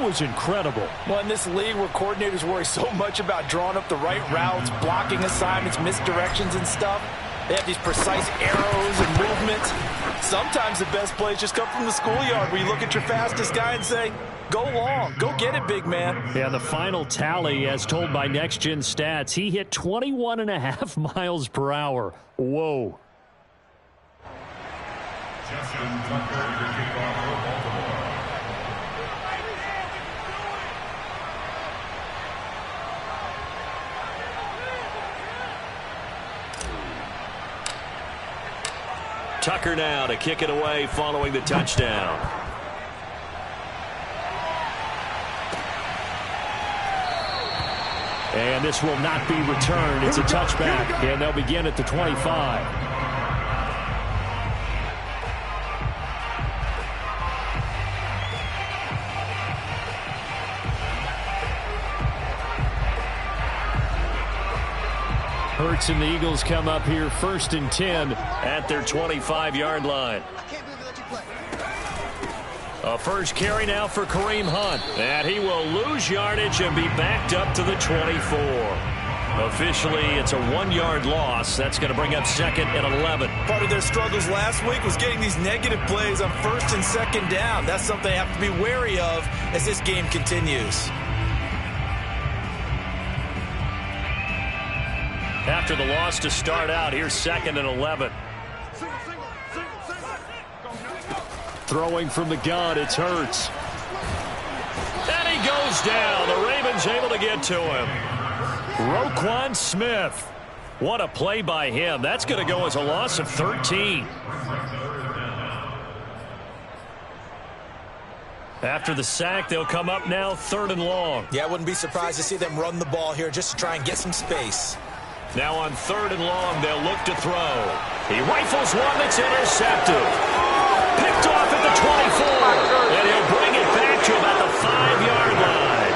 was incredible. Well, in this league where coordinators worry so much about drawing up the right routes, blocking assignments, misdirections and stuff, they have these precise arrows and movements. Sometimes the best plays just come from the schoolyard where you look at your fastest guy and say, go long, go get it, big man. Yeah, the final tally, as told by Next Gen Stats, he hit 21.5 miles per hour. Whoa. Justin Tucker to kick off for Baltimore. Tucker now to kick it away following the touchdown. And this will not be returned. It's a touchback, and they'll begin at the 25. Hurts and the Eagles come up here 1st and 10 at their 25-yard line. A first carry now for Kareem Hunt. And he will lose yardage and be backed up to the 24. Officially, it's a 1-yard loss. That's going to bring up 2nd and 11. Part of their struggles last week was getting these negative plays on 1st and 2nd down. That's something they have to be wary of as this game continues. After the loss to start out, here's 2nd and 11. Throwing from the gun, it's Hurts. And he goes down. The Ravens able to get to him. Roquan Smith. What a play by him. That's going to go as a loss of 13. After the sack, they'll come up now 3rd and long. Yeah, I wouldn't be surprised to see them run the ball here just to try and get some space. Now on 3rd and long, they'll look to throw. He rifles one that's intercepted. Picked off at the 24. And he'll bring it back to about the 5-yard line.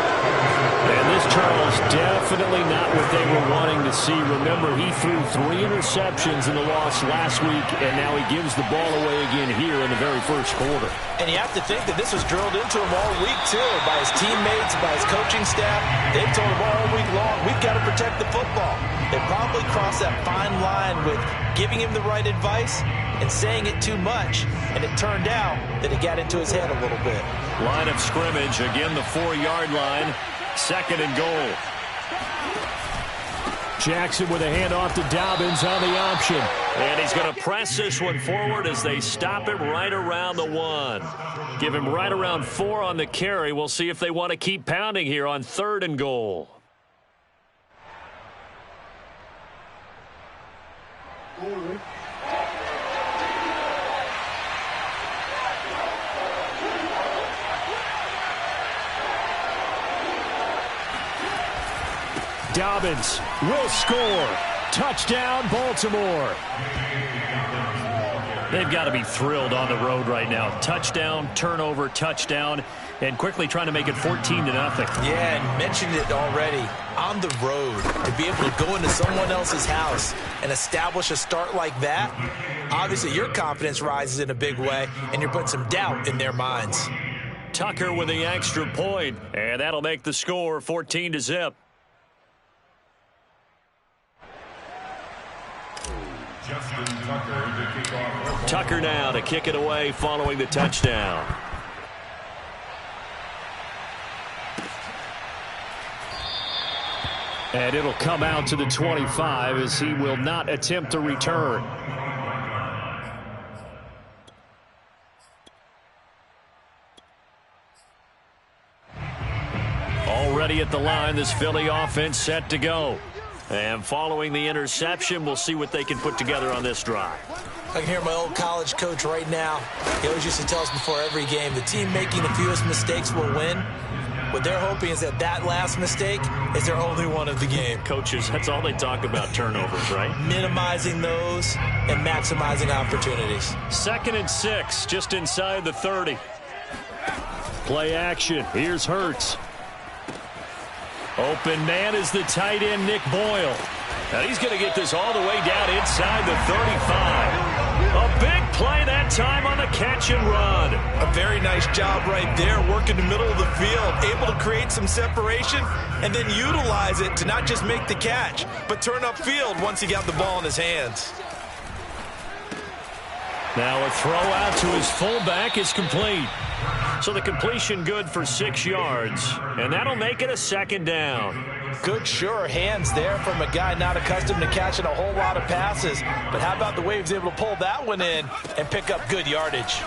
And this, Charles, definitely not what they were wanting to see. Remember, he threw 3 interceptions in the loss last week, and now he gives the ball away again here in the very first quarter. And you have to think that this was drilled into him all week, too, by his teammates, by his coaching staff. They've told him all week long, we've got to protect the football. They probably crossed that fine line with giving him the right advice and saying it too much, and it turned out that it got into his head a little bit. Line of scrimmage, again the 4-yard line, 2nd and goal. Jackson with a handoff to Dobbins on the option. And he's going to press this one forward as they stop him right around the 1. Give him right around 4 on the carry. We'll see if they want to keep pounding here on 3rd and goal. Dobbins will score. Touchdown, Baltimore. They've got to be thrilled on the road right now. Touchdown, turnover, touchdown, and quickly trying to make it 14-0. Yeah, and mentioned it already. On the road, to be able to go into someone else's house and establish a start like that, obviously your confidence rises in a big way, and you're putting some doubt in their minds. Tucker with the extra point, and that'll make the score 14-0. Justin Tucker to kick off. Tucker now to kick it away following the touchdown. And it'll come out to the 25 as he will not attempt to return. Already at the line, this Philly offense set to go. And following the interception, we'll see what they can put together on this drive. I can hear my old college coach right now. He always used to tell us before every game, the team making the fewest mistakes will win. What they're hoping is that that last mistake is their only one of the game. Coaches, that's all they talk about, turnovers, right? Minimizing those and maximizing opportunities. 2nd and 6, just inside the 30. Play action. Here's Hurts. Open man is the tight end, Nick Boyle. And he's going to get this all the way down inside the 35. A big play that time on the catch and run. A very nice job right there, working the middle of the field, able to create some separation and then utilize it to not just make the catch, but turn upfield once he got the ball in his hands. Now a throw out to his fullback is complete. So the completion good for 6 yards, and that'll make it a second down. Good, sure hands there from a guy not accustomed to catching a whole lot of passes. But how about the way he was able to pull that one in and pick up good yardage?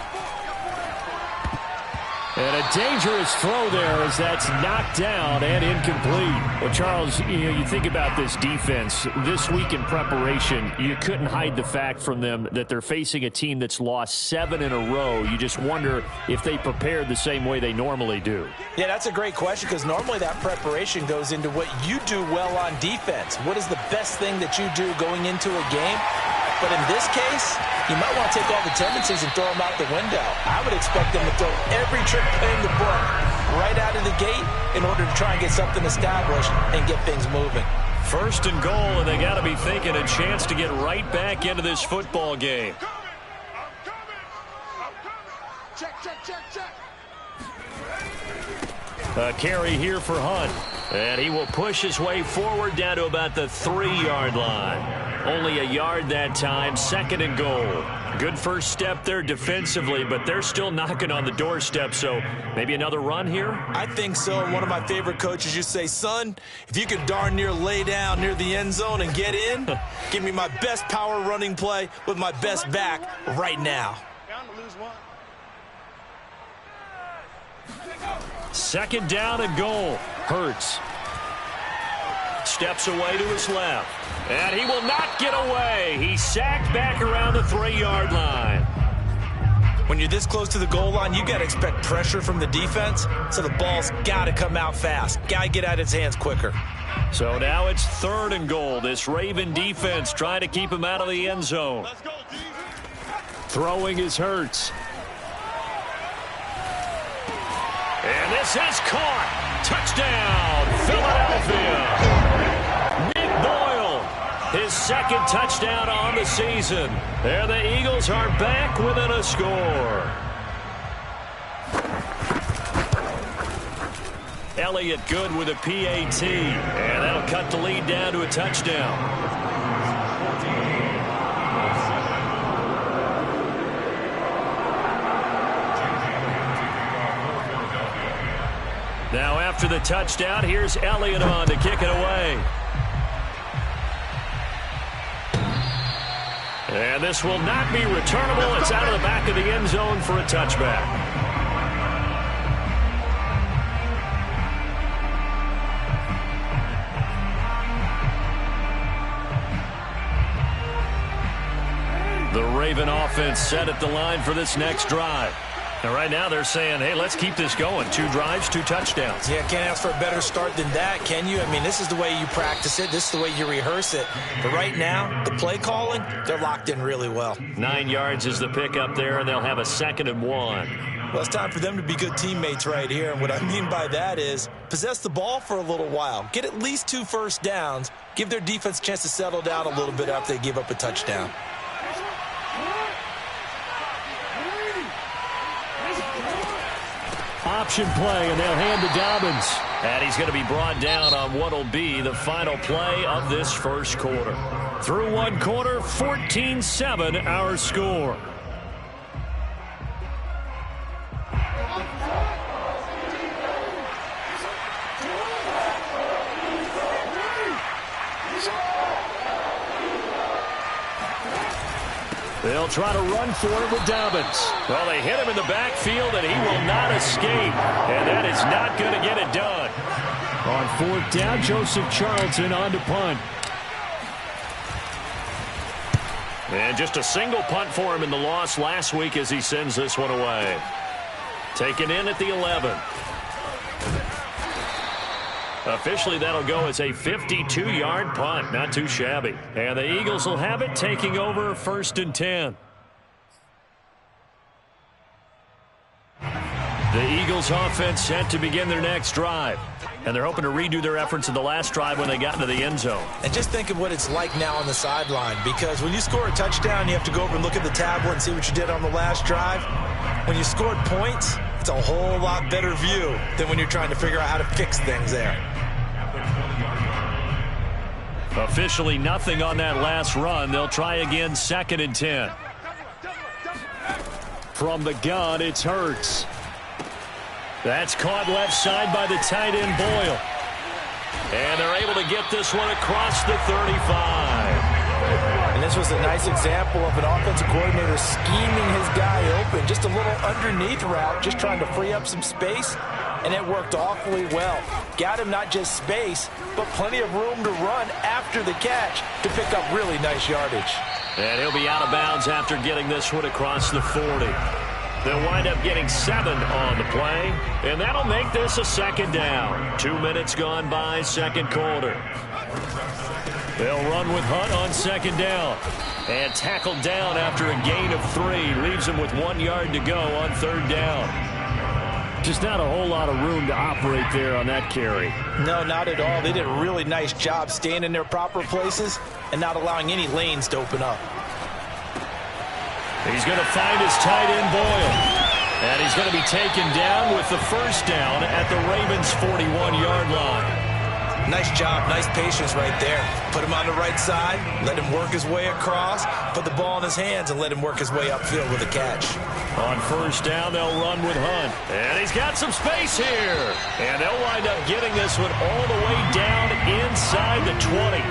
And a dangerous throw there as that's knocked down and incomplete. Well, Charles, you think about this defense. This week in preparation, you couldn't hide the fact from them that they're facing a team that's lost 7 in a row. You just wonder if they prepared the same way they normally do. Yeah, that's a great question because normally that preparation goes into what you do well on defense. What is the best thing that you do going into a game? But in this case, you might want to take all the tendencies and throw them out the window. I would expect them to throw every trick in the book right out of the gate in order to try and get something established and get things moving. First and goal, and they got to be thinking a chance to get right back into this football game. A carry here for Hunt. And he will push his way forward down to about the 3-yard line. Only a yard that time, second and goal. Good first step there defensively, but they're still knocking on the doorstep, so maybe another run here? I think so. One of my favorite coaches used to say, son, if you can darn near lay down near the end zone and get in, give me my best power running play with my best back right now. Second down and goal. Hurts. Steps away to his left. And he will not get away. He's sacked back around the 3-yard line. When you're this close to the goal line, you got to expect pressure from the defense, so the ball's got to come out fast. Got to get out of his hands quicker. So now it's third and goal. This Raven defense trying to keep him out of the end zone. Throwing is Hurts. And this is caught. Touchdown, Philadelphia. Nick Boyle, his second touchdown on the season. And the Eagles are back within a score. Elliott good with a PAT. And that'll cut the lead down to a touchdown. Now after the touchdown, here's Elliott on to kick it away. And this will not be returnable. It's out of the back of the end zone for a touchback. The Raven offense set at the line for this next drive. And right now they're saying, hey, let's keep this going. 2 drives, 2 touchdowns. Yeah, can't ask for a better start than that, can you? I mean, this is the way you practice it. This is the way you rehearse it. But right now, the play calling, they're locked in really well. 9 yards is the pickup there, and they'll have a 2nd and 1. Well, it's time for them to be good teammates right here. And what I mean by that is possess the ball for a little while. Get at least 2 first downs. Give their defense a chance to settle down a little bit after they give up a touchdown. Option play, and they'll hand to Dobbins. And he's going to be brought down on what will be the final play of this first quarter. Through one quarter, 14-7 our score. They'll try to run for it with Dobbins. Well, they hit him in the backfield, and he will not escape. And that is not going to get it done. On 4th down, Joseph Charlton on to punt. And just a single punt for him in the loss last week as he sends this one away. Taken in at the 11. Officially, that'll go as a 52-yard punt. Not too shabby. And the Eagles will have it, taking over 1st and 10. The Eagles offense set to begin their next drive. And they're hoping to redo their efforts in the last drive when they got into the end zone. And just think of what it's like now on the sideline, because when you score a touchdown, you have to go over and look at the tablet and see what you did on the last drive. When you scored points, it's a whole lot better view than when you're trying to figure out how to fix things there. Officially nothing on that last run. They'll try again, 2nd and 10. From the gun, it's Hurts. That's caught left side by the tight end Boyle. And they're able to get this one across the 35. And this was a nice example of an offensive coordinator scheming his guy open. Just a little underneath route, just trying to free up some space. And it worked awfully well. Got him not just space, but plenty of room to run after the catch to pick up really nice yardage. And he'll be out of bounds after getting this one across the 40. They'll wind up getting 7 on the play, and that'll make this a 2nd down. 2 minutes gone by, 2nd quarter. They'll run with Hunt on 2nd down. And tackled down after a gain of 3. Leaves him with 1 yard to go on 3rd down. Just not a whole lot of room to operate there on that carry. No, not at all. They did a really nice job staying in their proper places and not allowing any lanes to open up. He's going to find his tight end Boyle. And he's going to be taken down with the 1st down at the Ravens' 41-yard line. Nice job, nice patience right there. Put him on the right side, let him work his way across, put the ball in his hands, and let him work his way upfield with a catch. On 1st down, they'll run with Hunt. And he's got some space here. And they'll wind up getting this one all the way down inside the 20.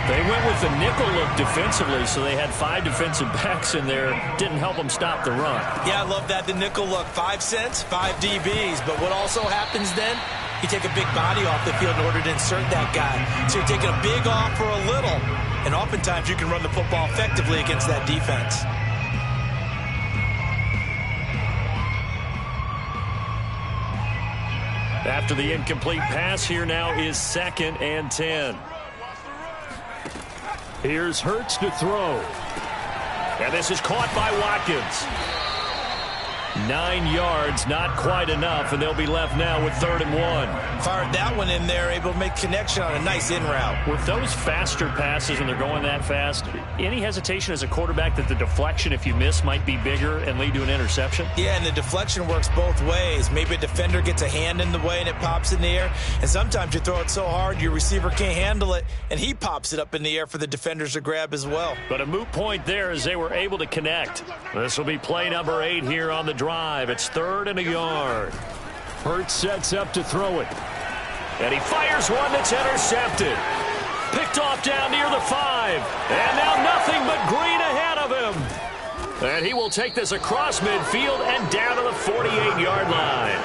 They went with the nickel look defensively, so they had 5 defensive backs in there. Didn't help them stop the run. Yeah, I love that, the nickel look. 5 cents, 5 DBs. But what also happens then, you take a big body off the field in order to insert that guy. So you're taking a big off for a little. And oftentimes you can run the football effectively against that defense. After the incomplete pass, here now is 2nd and 10. Here's Hurts to throw. And this is caught by Watkins. 9 yards, not quite enough, and they'll be left now with 3rd and 1. Fired that one in there, able to make connection on a nice in route. With those faster passes and they're going that fast, any hesitation as a quarterback that the deflection, if you miss, might be bigger and lead to an interception? Yeah, and the deflection works both ways. Maybe a defender gets a hand in the way and it pops in the air, and sometimes you throw it so hard your receiver can't handle it, and he pops it up in the air for the defenders to grab as well. But a moot point there as they were able to connect. This will be play number 8 here on the drive. It's 3rd and a yard. Hurts sets up to throw it. And he fires one that's intercepted. Picked off down near the 5. And now nothing but green ahead of him. And he will take this across midfield and down to the 48-yard line.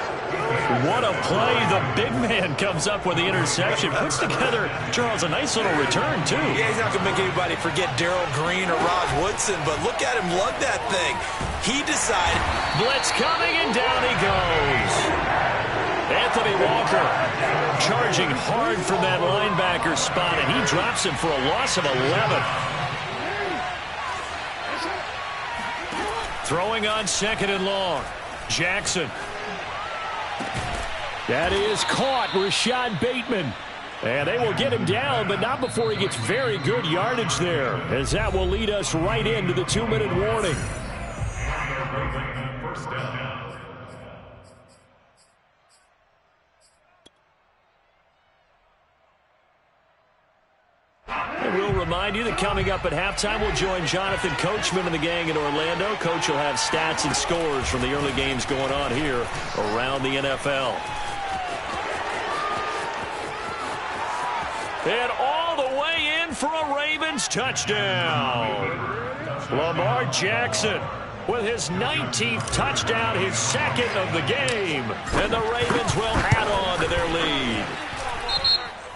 What a play. The big man comes up with the interception. Puts together, Charles, a nice little return, too. Yeah, he's not going to make anybody forget Darrell Green or Raj Woodson, but look at him lug that thing. He decided. Blitz coming, and down he goes. Anthony Walker charging hard from that linebacker spot, and he drops him for a loss of 11. Throwing on 2nd and long. Jackson. That is caught, Rashad Bateman. And they will get him down, but not before he gets very good yardage there, as that will lead us right into the 2-minute warning. And we'll remind you that coming up at halftime, we'll join Jonathan Coachman and the gang in Orlando. Coach will have stats and scores from the early games going on here around the NFL. And all the way in for a Ravens touchdown. Lamar Jackson with his 19th touchdown, his 2nd of the game. And the Ravens will add on to their lead.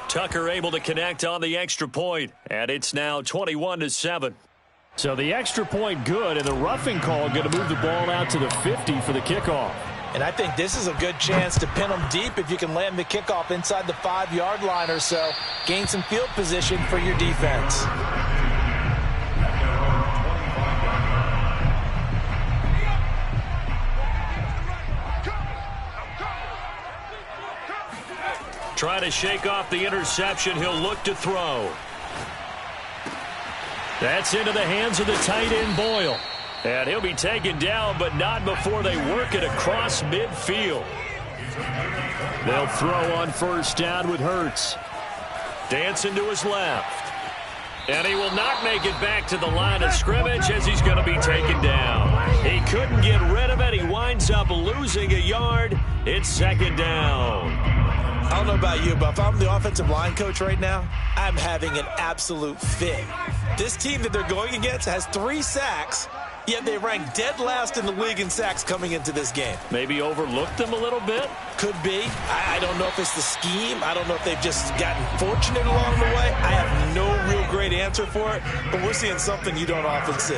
Tucker able to connect on the extra point, and it's now 21-7. So the extra point good, and the roughing call going to move the ball out to the 50 for the kickoff. And I think this is a good chance to pin them deep if you can land the kickoff inside the 5-yard line or so. Gain some field position for your defense. Trying to shake off the interception. He'll look to throw. That's into the hands of the tight end, Boyle. And he'll be taken down, but not before they work it across midfield. They'll throw on first down with Hurts. Dancing to his left. And he will not make it back to the line of scrimmage as he's going to be taken down. He couldn't get rid of it. He winds up losing a yard. It's second down. I don't know about you, but if I'm the offensive line coach right now, I'm having an absolute fit. This team that they're going against has 3 sacks, yet they rank dead last in the league in sacks coming into this game. Maybe overlooked them a little bit? Could be. I don't know if it's the scheme. I don't know if they've just gotten fortunate along the way. I have no real great answer for it, but we're seeing something you don't often see.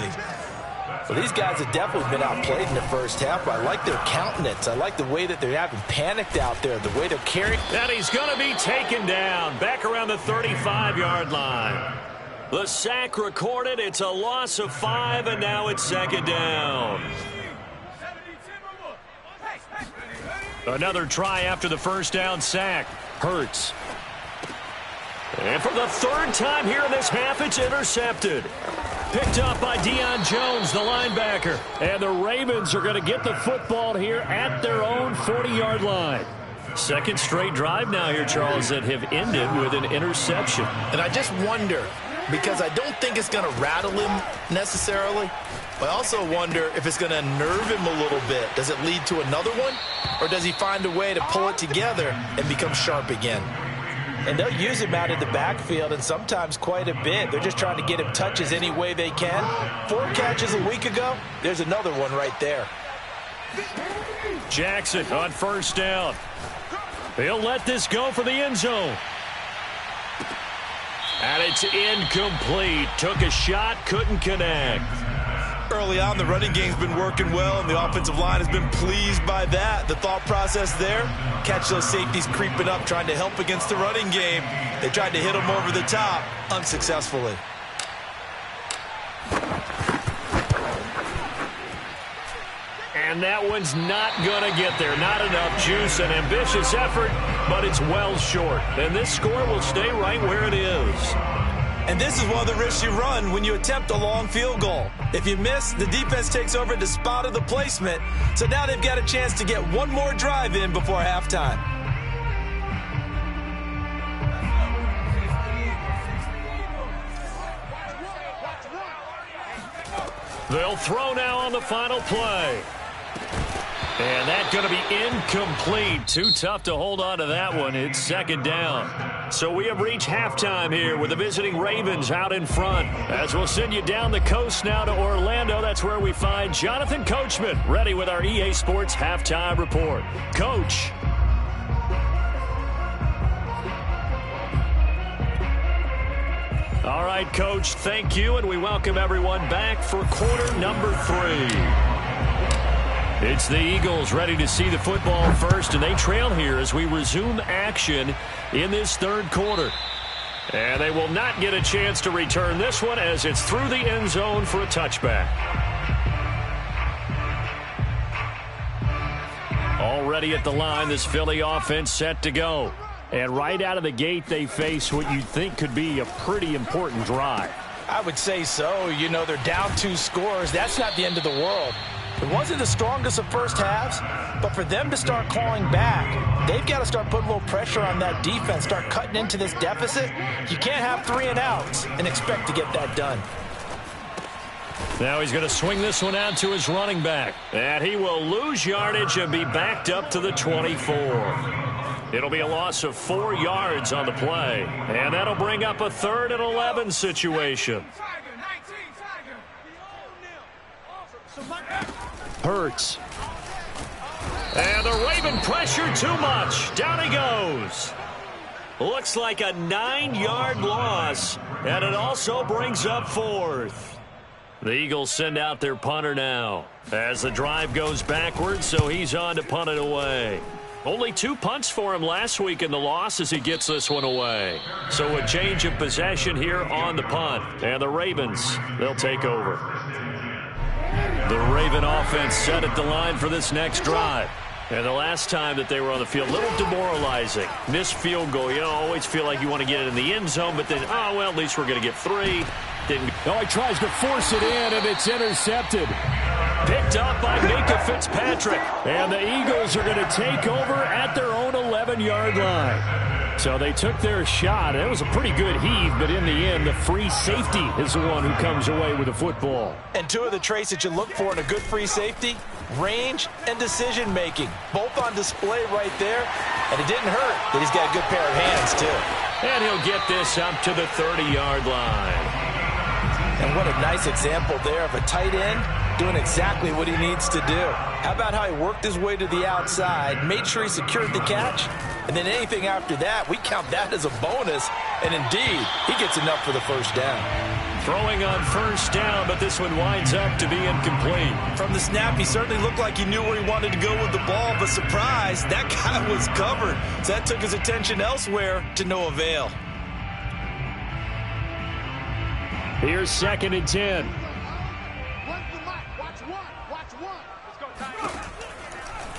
Well, these guys have definitely been outplayed in the first half, but I like their countenance. I like the way that they're having panicked out there, the way they're carrying. And he's going to be taken down back around the 35-yard line. The sack recorded. It's a loss of 5, and now it's second down. Another try after the first down sack. Hurts. And for the 3rd time here in this half, it's intercepted. Picked up by Deion Jones, the linebacker. And the Ravens are going to get the football here at their own 40-yard line. Second straight drive now here, Charles, that have ended with an interception. And I just wonder, because I don't think it's going to rattle him necessarily, but I also wonder if it's going to unnerve him a little bit. Does it lead to another one? Or does he find a way to pull it together and become sharp again? And they'll use him out in the backfield, and sometimes quite a bit. They're just trying to get him touches any way they can. 4 catches a week ago. There's another one right there. Jackson on first down. He'll let this go for the end zone. And it's incomplete. Took a shot, couldn't connect. Early on, the running game's been working well, and the offensive line has been pleased by that. The thought process there, catch those safeties creeping up, trying to help against the running game. They tried to hit them over the top, unsuccessfully. And that one's not going to get there. Not enough juice. An ambitious effort, but it's well short. And this score will stay right where it is. And this is one of the risks you run when you attempt a long field goal. If you miss, the defense takes over the spot of the placement. So now they've got a chance to get one more drive in before halftime. They'll throw now on the final play. And that's going to be incomplete. Too tough to hold on to that one. It's second down. So we have reached halftime here with the visiting Ravens out in front. As we'll send you down the coast now to Orlando. That's where we find Jonathan Coachman ready with our EA Sports Halftime Report. Coach. All right, Coach, thank you, and we welcome everyone back for quarter number 3. It's the Eagles ready to see the football first, and they trail here as we resume action in this 3rd quarter. And they will not get a chance to return this one as it's through the end zone for a touchback. Already at the line, this Philly offense set to go. And right out of the gate, they face what you'd think could be a pretty important drive. I would say so. You know, they're down 2 scores. That's not the end of the world. It wasn't the strongest of first halves, but for them to start clawing back, they've got to start putting a little pressure on that defense, start cutting into this deficit. You can't have 3 and outs and expect to get that done. Now he's going to swing this one out to his running back. And he will lose yardage and be backed up to the 24. It'll be a loss of 4 yards on the play. And that'll bring up a 3rd and 11 situation. Hurts. And the Raven pressure too much. Down he goes. Looks like a 9-yard loss. And it also brings up 4th. The Eagles send out their punter now as the drive goes backwards, so he's on to punt it away. Only 2 punts for him last week in the loss as he gets this one away. So a change of possession here on the punt. And the Ravens, they'll take over. The Raven offense set at the line for this next drive. And the last time that they were on the field, a little demoralizing. Missed field goal. You always feel like you want to get it in the end zone, but then, oh, well, at least we're going to get 3. Didn't. Oh, he tries to force it in, and it's intercepted. Picked up by Minkah Fitzpatrick. And the Eagles are going to take over at their own 11-yard line. So they took their shot. It was a pretty good heave, but in the end, the free safety is the one who comes away with the football. And 2 of the traits that you look for in a good free safety, range and decision-making. Both on display right there. And it didn't hurt that he's got a good pair of hands, too. And he'll get this up to the 30-yard line. And what a nice example there of a tight end doing exactly what he needs to do. How about how he worked his way to the outside, made sure he secured the catch, and then anything after that, we count that as a bonus. And indeed, he gets enough for the first down. Throwing on first down, but this one winds up to be incomplete. From the snap, he certainly looked like he knew where he wanted to go with the ball, but surprise, that guy was covered. So that took his attention elsewhere to no avail. Here's 2nd and 10.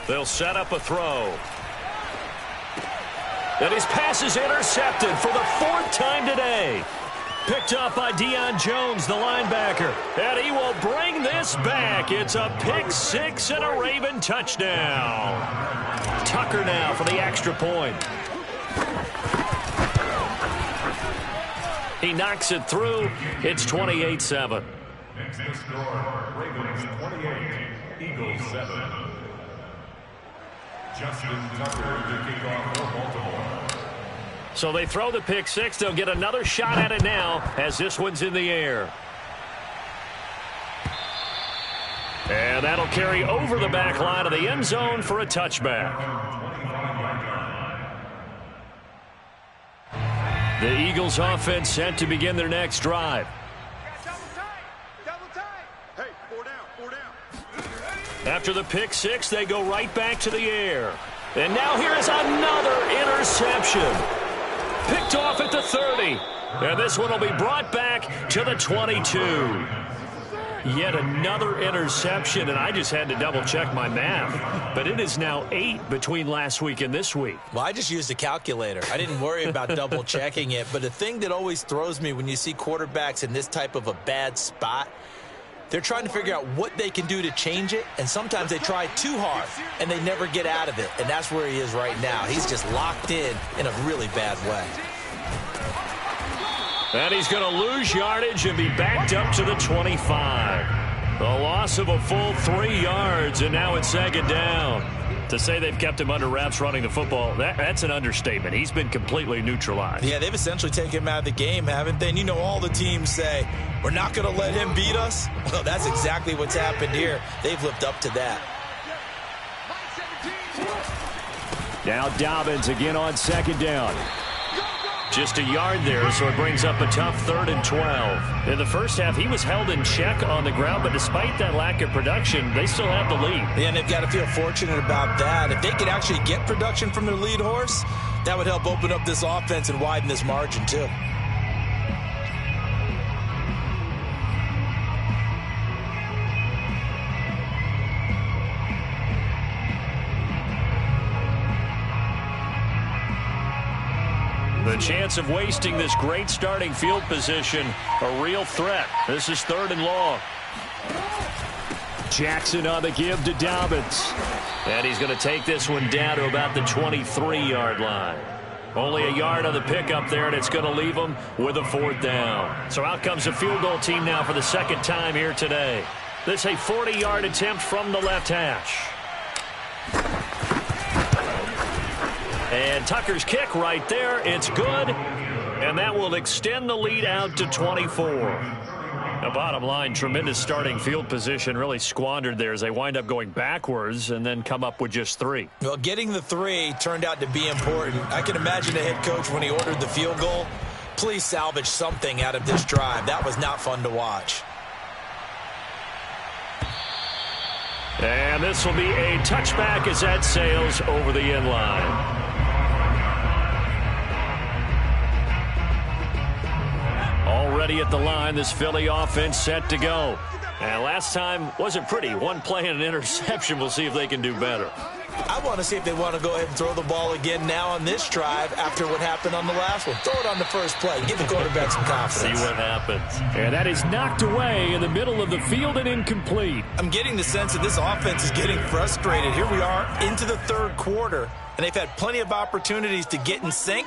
They'll set up a throw. And his pass is intercepted for the 4th time today. Picked up by Deion Jones, the linebacker. And he will bring this back. It's a pick 6 and a Raven touchdown. Tucker now for the extra point. He knocks it through. It's 28-7. Next to score, Ravens 28, Eagles 7. Justin Tucker to kick off for Baltimore. So they throw the pick 6. They'll get another shot at it now as this one's in the air. And that'll carry over the back line of the end zone for a touchback. The Eagles offense set to begin their next drive. After the pick 6, they go right back to the air. And now here is another interception. Picked off at the 30. And this one will be brought back to the 22. Yet another interception, and I just had to double-check my math. But it is now 8 between last week and this week. Well, I just used a calculator. I didn't worry about double-checking it. But the thing that always throws me when you see quarterbacks in this type of a bad spot, they're trying to figure out what they can do to change it, and sometimes they try too hard, and they never get out of it. And that's where he is right now. He's just locked in a really bad way. And he's going to lose yardage and be backed up to the 25. The loss of a full 3 yards, and now it's 2nd down. To say they've kept him under wraps running the football, that's an understatement. He's been completely neutralized. Yeah, they've essentially taken him out of the game, haven't they? And you know all the teams say, we're not going to let him beat us. Well, that's exactly what's happened here. They've lived up to that. Now Dobbins again on 2nd down. Just a yard there, so it brings up a tough 3rd and 12. In the first half, he was held in check on the ground, but despite that lack of production, they still have the lead. Yeah, and they've got to feel fortunate about that. If they could actually get production from their lead horse, that would help open up this offense and widen this margin, too. The chance of wasting this great starting field position, a real threat. This is 3rd and long. Jackson on the give to Dobbins. And he's going to take this one down to about the 23-yard line. Only a yard on the pickup there, and it's going to leave them with a 4th down. So out comes a field goal team now for the 2nd time here today. This a 40-yard attempt from the left hash. And Tucker's kick right there. It's good. And that will extend the lead out to 24. The bottom line, tremendous starting field position, really squandered there as they wind up going backwards and then come up with just 3. Well, getting the 3 turned out to be important. I can imagine the head coach when he ordered the field goal. Please salvage something out of this drive. That was not fun to watch. And this will be a touchback as that sails over the end line. Already at the line, this Philly offense set to go. And last time wasn't pretty. One play and an interception. We'll see if they can do better. I want to see if they want to go ahead and throw the ball again now on this drive after what happened on the last one. Throw it on the first play. Give the quarterback some confidence. See what happens. And that is knocked away in the middle of the field and incomplete. I'm getting the sense that this offense is getting frustrated. Here we are into the third quarter, and they've had plenty of opportunities to get in sync.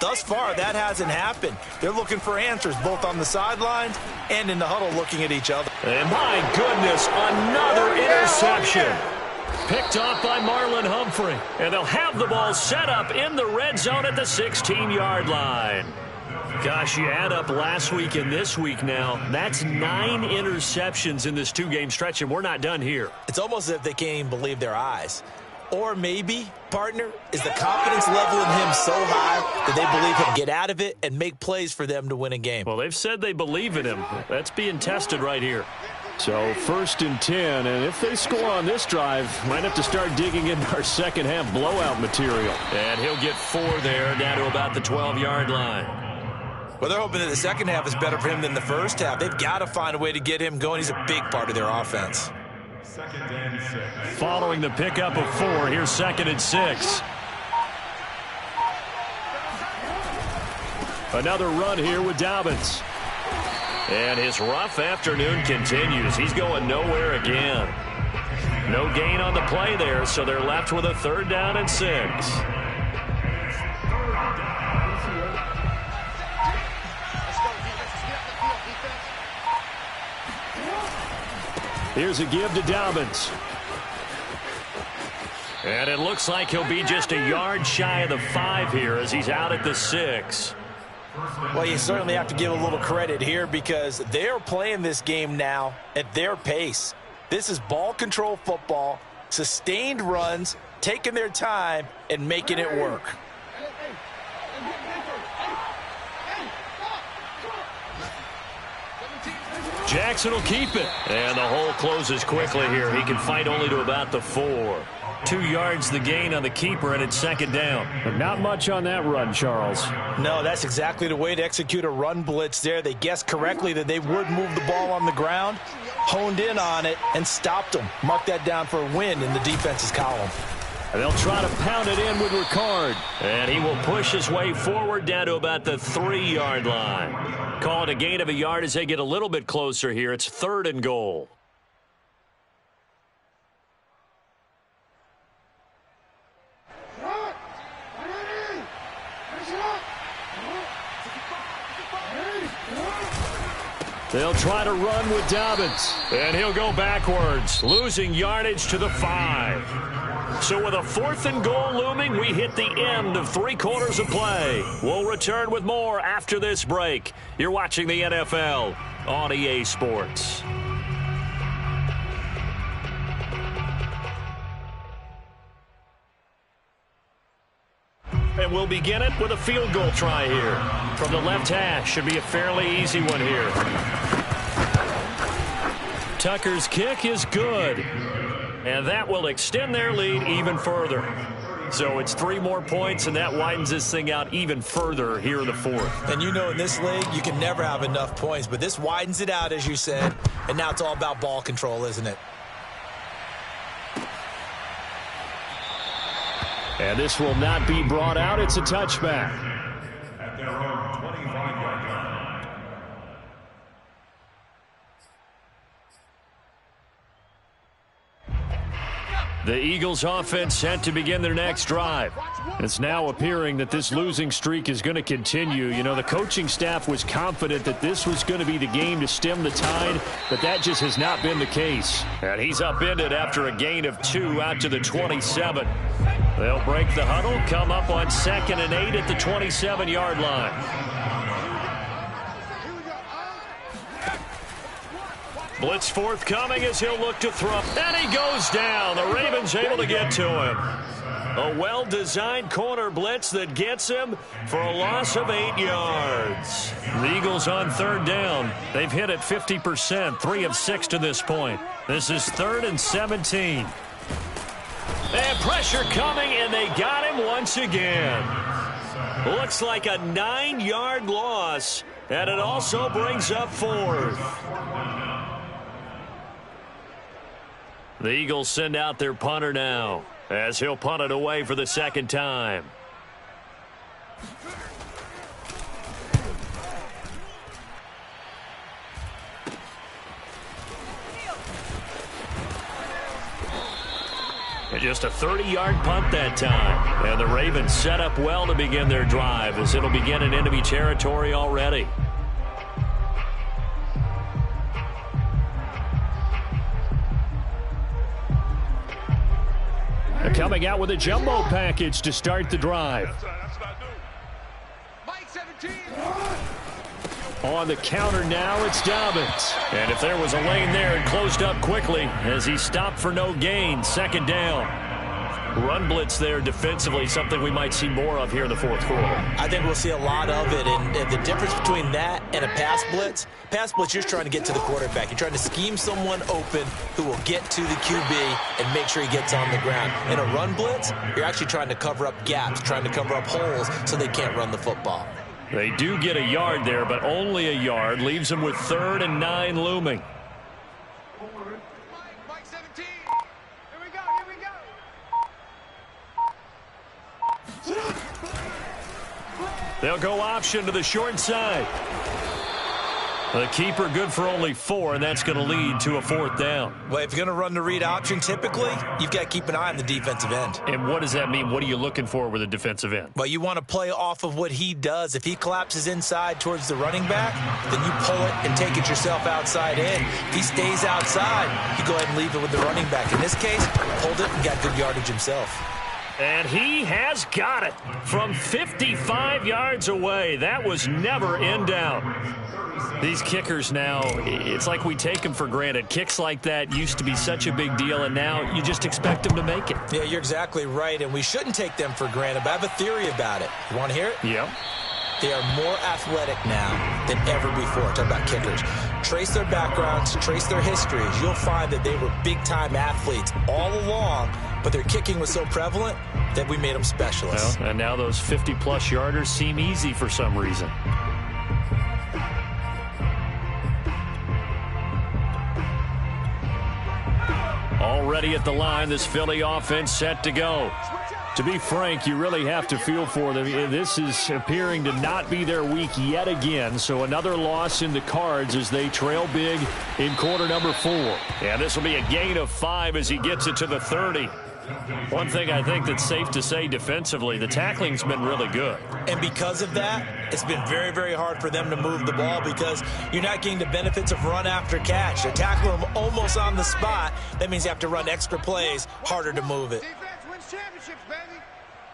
Thus far, that hasn't happened. They're looking for answers both on the sidelines and in the huddle looking at each other. And my goodness, another interception. Picked off by Marlon Humphrey. And they'll have the ball set up in the red zone at the 16-yard line. Gosh, you add up last week and this week now, that's 9 interceptions in this 2-game stretch, and we're not done here. It's almost as if they can't even believe their eyes. Or maybe, partner, is the confidence level in him so high that they believe he'll get out of it and make plays for them to win a game. Well, they've said they believe in him. That's being tested right here. So 1st and 10, and if they score on this drive, might have to start digging into our second-half blowout material. And he'll get 4 there, down to about the 12-yard line. Well, they're hoping that the second half is better for him than the first half. They've got to find a way to get him going. He's a big part of their offense. Following the pickup of 4, here's 2nd and 6. Another run here with Dobbins. And his rough afternoon continues. He's going nowhere again. No gain on the play there, so they're left with a 3rd down and 6. Here's a give to Dobbins. And it looks like he'll be just a yard shy of the 5 here as he's out at the 6. Well, you certainly have to give a little credit here because they're playing this game now at their pace. This is ball control football, sustained runs, taking their time, and making it work. Jackson will keep it. And the hole closes quickly here. He can fight only to about the 4. 2 yards the gain on the keeper, and it's 2nd down. But not much on that run, Charles. No, that's exactly the way to execute a run blitz there. They guessed correctly that they would move the ball on the ground, honed in on it, and stopped them. Mark that down for a win in the defense's column. And they'll try to pound it in with Ricard. And he will push his way forward down to about the 3-yard line. Call it a gain of a yard as they get a little bit closer here. It's 3rd and goal. They'll try to run with Dobbins. And he'll go backwards, losing yardage to the 5. So with a 4th and goal looming, we hit the end of 3 quarters of play. We'll return with more after this break. You're watching the NFL on EA Sports. And we'll begin it with a field goal try here. From the left hash, should be a fairly easy one here. Tucker's kick is good. And that will extend their lead even further. So it's 3 more points, and that widens this thing out even further here in the 4th. And you know in this league, you can never have enough points, but this widens it out, as you said, and now it's all about ball control, isn't it? And this will not be brought out. It's a touchback. At their own 25-yard line. The Eagles offense set to begin their next drive. It's now appearing that this losing streak is going to continue. You know, the coaching staff was confident that this was going to be the game to stem the tide, but that just has not been the case. And he's upended after a gain of 2 out to the 27. They'll break the huddle, come up on 2nd and 8 at the 27-yard line. Blitz forthcoming as he'll look to throw. And he goes down. The Ravens able to get to him. A well-designed corner blitz that gets him for a loss of 8 yards. The Eagles on 3rd down. They've hit it 50%, 3 of 6 to this point. This is 3rd and 17. And pressure coming, and they got him once again. Looks like a 9-yard loss, and it also brings up 4th. The Eagles send out their punter now. as he'll punt it away for the second time. And just a 30-yard punt that time. And the Ravens set up well to begin their drive as it'll begin in enemy territory already. Coming out with a jumbo package to start the drive. On the counter now, it's Dobbins. And if there was a lane there, it closed up quickly as he stopped for no gain. Second down. Run blitz there defensively, something we might see more of here in the fourth quarter. I think we'll see a lot of it, and the difference between that and a pass blitz, you're trying to get to the quarterback. You're trying to scheme someone open who will get to the QB and make sure he gets on the ground. In a run blitz, you're actually trying to cover up gaps, trying to cover up holes so they can't run the football. They do get a yard there, but only a yard. Leaves them with 3rd and 9 looming. Mike 17. Here we go. They'll go option to the short side. The keeper good for only 4, and that's going to lead to a 4th down. Well, if you're going to run the read option, typically, you've got to keep an eye on the defensive end. And what does that mean? What are you looking for with a defensive end? Well, you want to play off of what he does. If he collapses inside towards the running back, then you pull it and take it yourself outside in. If he stays outside, you go ahead and leave it with the running back. In this case, pulled it and got good yardage himself. And he has got it from 55 yards away. That was never in doubt. These kickers now, it's like we take them for granted. Kicks like that used to be such a big deal, and now you just expect them to make it. Yeah, you're exactly right, and we shouldn't take them for granted, but I have a theory about it. You want to hear it? Yeah. They are more athletic now than ever before. Talking about kickers. Trace their backgrounds, trace their histories. You'll find that they were big-time athletes all along, but their kicking was so prevalent that we made them specialists. Well, and now those 50-plus yarders seem easy for some reason. Already at the line, this Philly offense set to go. To be frank, you really have to feel for them. This is appearing to not be their week yet again, so another loss in the cards as they trail big in quarter number 4. And this will be a gain of 5 as he gets it to the 30. One thing I think that's safe to say defensively, the tackling's been really good. And because of that, it's been very, very hard for them to move the ball because you're not getting the benefits of run after catch. They tackle them almost on the spot. That means you have to run extra plays, harder to move it. Defense wins championships, baby.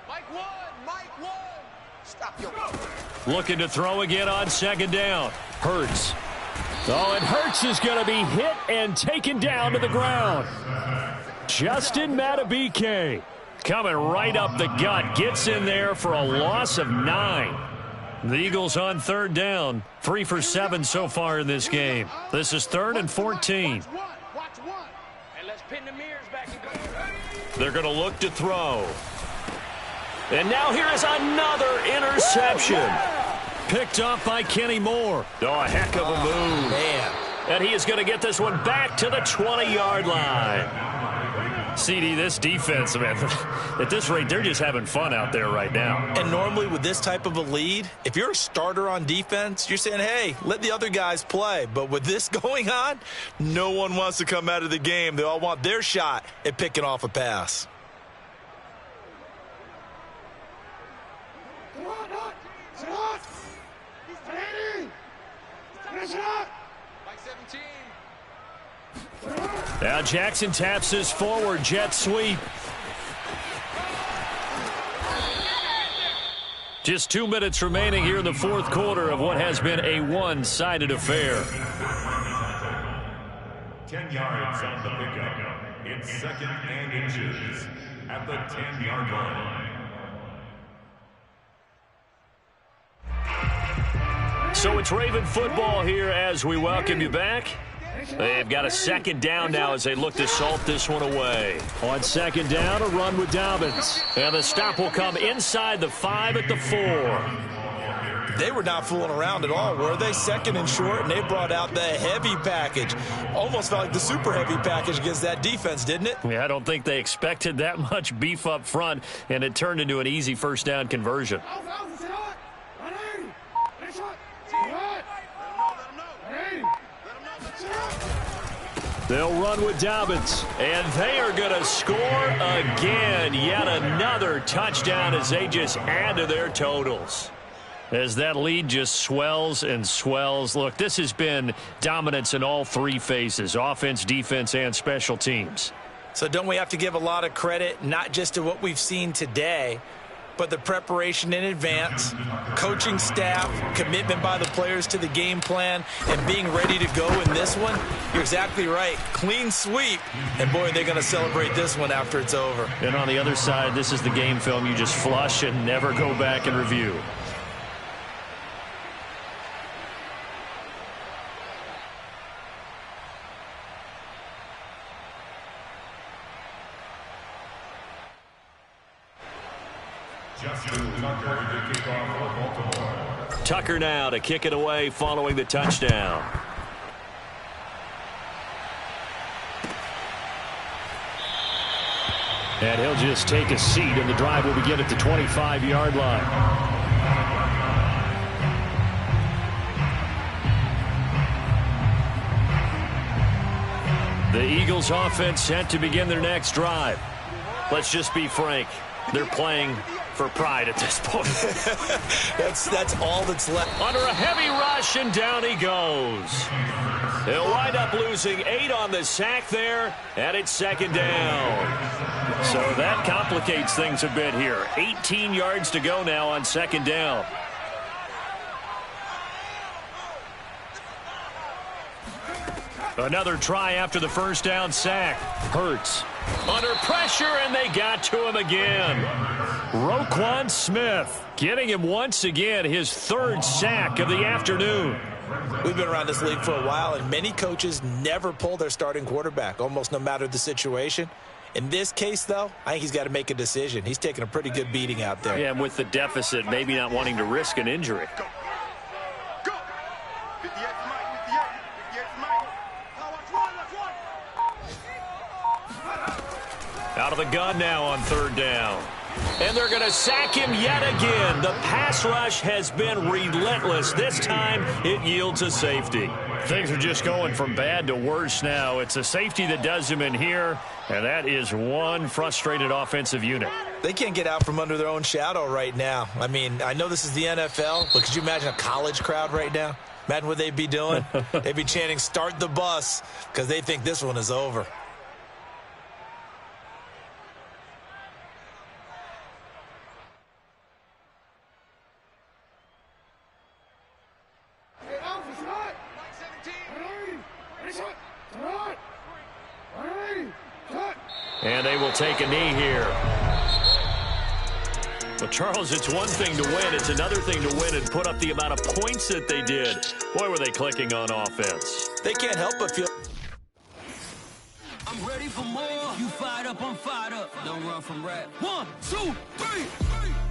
Mike 1. Stop your... Looking to throw again on second down. Hurts. Oh, and Hurts is going to be hit and taken down to the ground. Justin Madubuike coming right up the gut. Gets in there for a loss of 9. The Eagles on 3rd down. 3 for 7 so far in this game. This is 3rd and 14. Watch one. And let's pin the mirrors back and go. They're going to look to throw. And now here is another interception. Picked up by Kenny Moore. Oh, a heck of a move. Man. And he is going to get this one back to the 20-yard line. CD, this defense, man, at this rate, they're just having fun out there right now. And normally with this type of a lead, if you're a starter on defense, you're saying, hey, let the other guys play. But with this going on, no one wants to come out of the game. They all want their shot at picking off a pass. Mike 17. Now Jackson taps his forward jet sweep. Just 2 minutes remaining here in the fourth quarter of what has been a one-sided affair. 10 yards on the pickup. It's 2nd and inches at the 10-yard line. So it's Raven football here as we welcome you back. They've got a 2nd down now as they look to salt this one away. On 2nd down, a run with Dobbins. And the stop will come inside the 5 at the 4. They were not fooling around at all, were they? Second and short, and they brought out the heavy package. Almost felt like the super heavy package against that defense, didn't it? Yeah, I don't think they expected that much beef up front, and it turned into an easy first down conversion. They'll run with Dobbins. And they are going to score again. Yet another touchdown as they just add to their totals. As that lead just swells and swells. Look, this has been dominance in all three phases. Offense, defense, and special teams. So don't we have to give a lot of credit, not just to what we've seen today, but the preparation in advance, coaching staff, commitment by the players to the game plan, and being ready to go in this one? You're exactly right. Clean sweep. And, boy, they're going to celebrate this one after it's over. And on the other side, this is the game film you just flush and never go back and review. Tucker now to kick it away following the touchdown. And he'll just take a seat, and the drive will begin at the 25-yard line. The Eagles offense set to begin their next drive. Let's just be frank. They're playing for pride at this point. That's all that's left. Under a heavy rush, and down he goes. He'll wind up losing 8 on the sack there, and it's second down. So that complicates things a bit here. 18 yards to go now on second down. Another try after the first down sack. Hurts under pressure, and they got to him again. Roquan Smith getting him once again his third sack of the afternoon. We've been around this league for a while, and many coaches never pull their starting quarterback, almost no matter the situation. In this case, though, I think he's got to make a decision. He's taking a pretty good beating out there. Yeah, and with the deficit, maybe not wanting to risk an injury. Out of the gun now on third down. And they're going to sack him yet again. The pass rush has been relentless. This time it yields a safety. Things are just going from bad to worse now. It's a safety that does him in here, and that is one frustrated offensive unit. They can't get out from under their own shadow right now. I mean, I know this is the NFL, but could you imagine a college crowd right now? Imagine what they'd be doing. They'd be chanting, "Start the bus," because they think this one is over. And they will take a knee here. Well, Charles, it's one thing to win. It's another thing to win and put up the amount of points that they did. Boy, were they clicking on offense. They can't help but feel... I'm ready for more. You fired up, I'm fired up. Don't run from rap. 1, 2, 3.